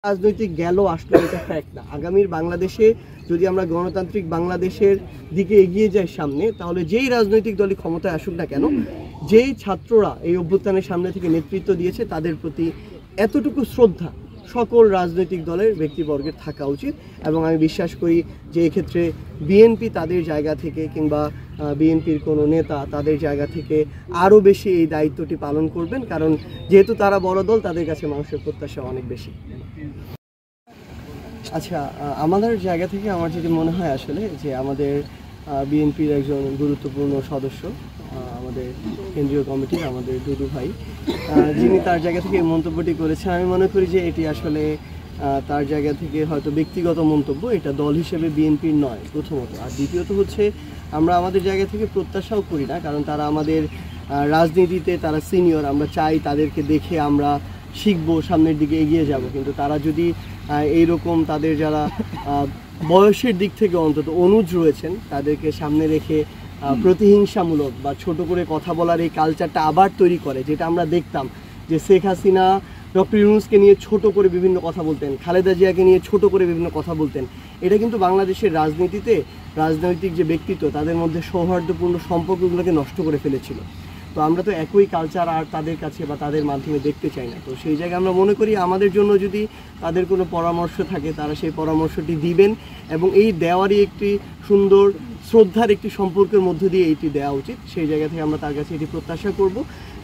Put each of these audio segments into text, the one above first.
রাজনৈতিক গেল আসলে এটা ফ্যাক্ট না। আগামীর বাংলাদেশে যদি আমরা গণতান্ত্রিক বাংলাদেশের দিকে এগিয়ে যাই সামনে, তাহলে যেই রাজনৈতিক দলই ক্ষমতায় আসুক না কেন, যেই ছাত্ররা এই অভ্যুত্থানের সামনে থেকে নেতৃত্ব দিয়েছে তাদের প্রতি এতটুকু শ্রদ্ধা সকল রাজনৈতিক দলের ব্যক্তিবর্গের থাকা উচিত। এবং আমি বিশ্বাস করি যে এক্ষেত্রে বিএনপি তাদের জায়গা থেকে কিংবা বিএনপির কোনো নেতা তাদের জায়গা থেকে আরও বেশি এই দায়িত্বটি পালন করবেন, কারণ যেহেতু তারা বড় দল, তাদের কাছে মানুষের প্রত্যাশা অনেক বেশি। আচ্ছা, আমাদের জায়গা থেকে আমার যেটি মনে হয় আসলে যে আমাদের বিএনপির একজন গুরুত্বপূর্ণ সদস্য, আমাদের কেন্দ্রীয় কমিটির আমাদের দুদু ভাই, যিনি তার জায়গা থেকে মন্তব্যটি করেছেন, আমি মনে করি যে এটি আসলে তার জায়গা থেকে হয়তো ব্যক্তিগত মন্তব্য, এটা দল হিসেবে বিএনপির নয় প্রথমত। আর দ্বিতীয়ত হচ্ছে আমরা আমাদের জায়গা থেকে প্রত্যাশাও করি না, কারণ তারা আমাদের রাজনীতিতে তারা সিনিয়র, আমরা চাই তাদেরকে দেখে আমরা শিখবো, সামনের দিকে এগিয়ে যাব। কিন্তু তারা যদি এইরকম তাদের যারা বয়সের দিক থেকে অন্তত অনুজ রয়েছেন তাদেরকে সামনে রেখে প্রতিহিংসামূলক বা ছোট করে কথা বলার এই কালচারটা আবার তৈরি করে, যেটা আমরা দেখতাম যে শেখ হাসিনা ডক্টর ইউনূসকে নিয়ে ছোট করে বিভিন্ন কথা বলতেন, খালেদা জিয়াকে নিয়ে ছোট করে বিভিন্ন কথা বলতেন। এটা কিন্তু বাংলাদেশের রাজনীতিতে রাজনৈতিক যে ব্যক্তিত্ব তাদের মধ্যে সৌহার্দ্যপূর্ণ সম্পর্কগুলোকে নষ্ট করে ফেলেছিল। তো আমরা তো একই কালচার আর তাদের কাছে বা তাদের মাধ্যমে দেখতে চাই না। তো সেই জায়গায় আমরা মনে করি আমাদের জন্য যদি তাদের কোনো পরামর্শ থাকে তারা সেই পরামর্শটি দিবেন, এবং এই দেওয়ারই একটি সুন্দর শ্রদ্ধার একটি সম্পর্কের মধ্য দিয়ে এইটি দেওয়া উচিত। সেই জায়গা থেকে আমরা তার কাছে এটি প্রত্যাশা করব।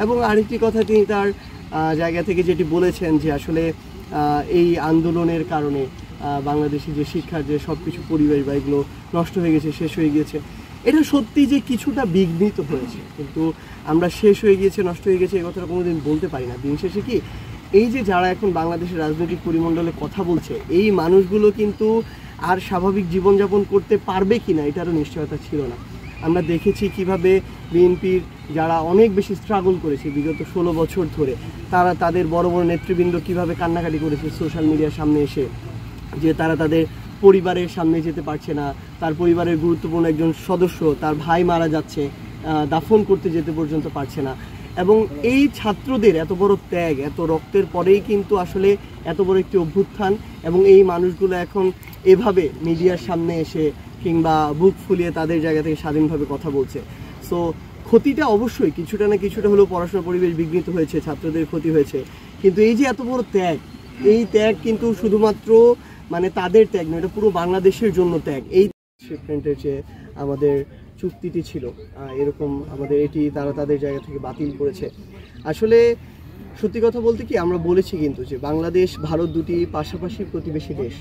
এবং আরেকটি কথা তিনি তার জায়গা থেকে যেটি বলেছেন যে আসলে এই আন্দোলনের কারণে বাংলাদেশি যে শিক্ষার যে সব কিছু পরিবেশ বা এগুলো নষ্ট হয়ে গেছে, শেষ হয়ে গিয়েছে, এটা সত্যি যে কিছুটা বিঘ্নিত হয়েছে, কিন্তু আমরা শেষ হয়ে গিয়েছে, নষ্ট হয়ে গেছে এই কথাটা কোনোদিন বলতে পারি না। দিন শেষে কি এই যে যারা এখন বাংলাদেশের রাজনৈতিক পরিমণ্ডলে কথা বলছে, এই মানুষগুলো কিন্তু আর স্বাভাবিক জীবনযাপন করতে পারবে কি না এটারও নিশ্চয়তা ছিল না। আমরা দেখেছি কিভাবে বিএনপির যারা অনেক বেশি স্ট্রাগল করেছে বিগত 16 বছর ধরে, তারা তাদের বড় বড় নেতৃবৃন্দ কিভাবে কান্নাকাটি করেছে সোশ্যাল মিডিয়ার সামনে এসে, যে তারা তাদের পরিবারের সামনে যেতে পারছে না, তার পরিবারের গুরুত্বপূর্ণ একজন সদস্য তার ভাই মারা যাচ্ছে, দাফন করতে যেতে পর্যন্ত পারছে না। এবং এই ছাত্রদের এত বড় ত্যাগ, এত রক্তের পরেই কিন্তু আসলে এত বড় একটি অভ্যুত্থান, এবং এই মানুষগুলো এখন এভাবে মিডিয়ার সামনে এসে কিংবা বুক ফুলিয়ে তাদের জায়গা থেকে স্বাধীনভাবে কথা বলছে। সো ক্ষতিটা অবশ্যই কিছুটা না কিছুটা হলেও পড়াশোনার পরিবেশ বিঘ্নিত হয়েছে, ছাত্রদের ক্ষতি হয়েছে, কিন্তু এই যে এত বড় ত্যাগ, এই ত্যাগ কিন্তু শুধুমাত্র মানে তাদের ত্যাগ নয়, এটা পুরো বাংলাদেশের জন্য ত্যাগ। এই শিপমেন্টের যে আমাদের চুক্তিটি ছিল এরকম আমাদের এটি তারা তাদের জায়গা থেকে বাতিল করেছে। আসলে সত্যি কথা বলতে কি, আমরা বলেছি কিন্তু যে বাংলাদেশ ভারত দুটি পাশাপাশি প্রতিবেশী দেশ,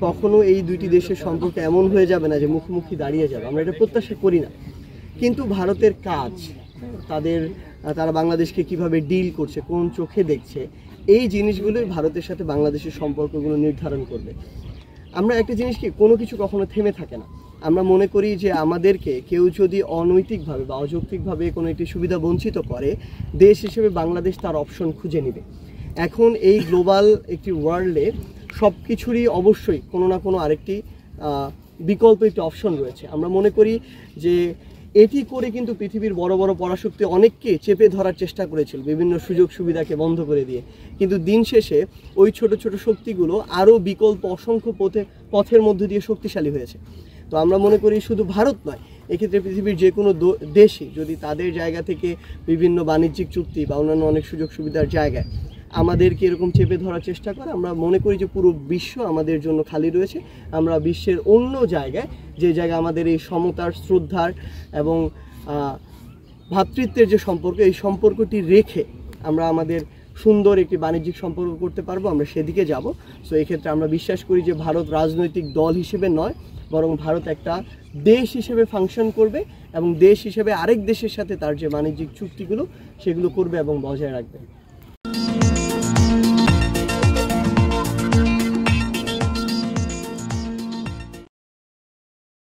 কখনো এই দুইটি দেশের সম্পর্ক এমন হয়ে যাবে না যে মুখোমুখি দাঁড়িয়ে যাবে, আমরা এটা প্রত্যাশা করি না। কিন্তু ভারতের কাজ, তারা বাংলাদেশকে কিভাবে ডিল করছে, কোন চোখে দেখছে, এই জিনিসগুলোই ভারতের সাথে বাংলাদেশের সম্পর্কগুলো নির্ধারণ করবে। আমরা একটা জিনিস কি, কোনো কিছু কখনো থেমে থাকে না। আমরা মনে করি যে আমাদেরকে কেউ যদি অনৈতিকভাবে বা অযৌক্তিকভাবে কোনো একটি সুবিধা বঞ্চিত করে, দেশ হিসেবে বাংলাদেশ তার অপশন খুঁজে নেবে। এখন এই গ্লোবাল একটি ওয়ার্ল্ডে সব কিছুরই অবশ্যই কোনো না কোনো আরেকটি বিকল্প একটি অপশন রয়েছে। আমরা মনে করি যে এটি করে কিন্তু পৃথিবীর বড় বড় পরাশক্তি অনেককে চেপে ধরার চেষ্টা করেছিল বিভিন্ন সুযোগ সুবিধাকে বন্ধ করে দিয়ে, কিন্তু দিন শেষে ওই ছোট ছোট শক্তিগুলো আরও বিকল্প অসংখ্য পথের মধ্য দিয়ে শক্তিশালী হয়েছে। তো আমরা মনে করি শুধু ভারত নয়, এক্ষেত্রে পৃথিবীর যে কোনো দেশই যদি তাদের জায়গা থেকে বিভিন্ন বাণিজ্যিক চুক্তি বা অন্যান্য অনেক সুযোগ সুবিধার জায়গায় আমাদেরকে এরকম চেপে ধরার চেষ্টা করে, আমরা মনে করি যে পুরো বিশ্ব আমাদের জন্য খালি রয়েছে। আমরা বিশ্বের অন্য জায়গায়, যে জায়গায় আমাদের এই সমতার, শ্রদ্ধার এবং ভ্রাতৃত্বের যে সম্পর্ক, এই সম্পর্কটি রেখে আমরা আমাদের সুন্দর একটি বাণিজ্যিক সম্পর্ক করতে পারবো, আমরা সেদিকে যাব। সো এক্ষেত্রে আমরা বিশ্বাস করি যে ভারত রাজনৈতিক দল হিসেবে নয়, বরং ভারত একটা দেশ হিসেবে ফাংশন করবে, এবং দেশ হিসেবে আরেক দেশের সাথে তার যে বাণিজ্যিক চুক্তিগুলো সেগুলো করবে এবং বজায় রাখবে।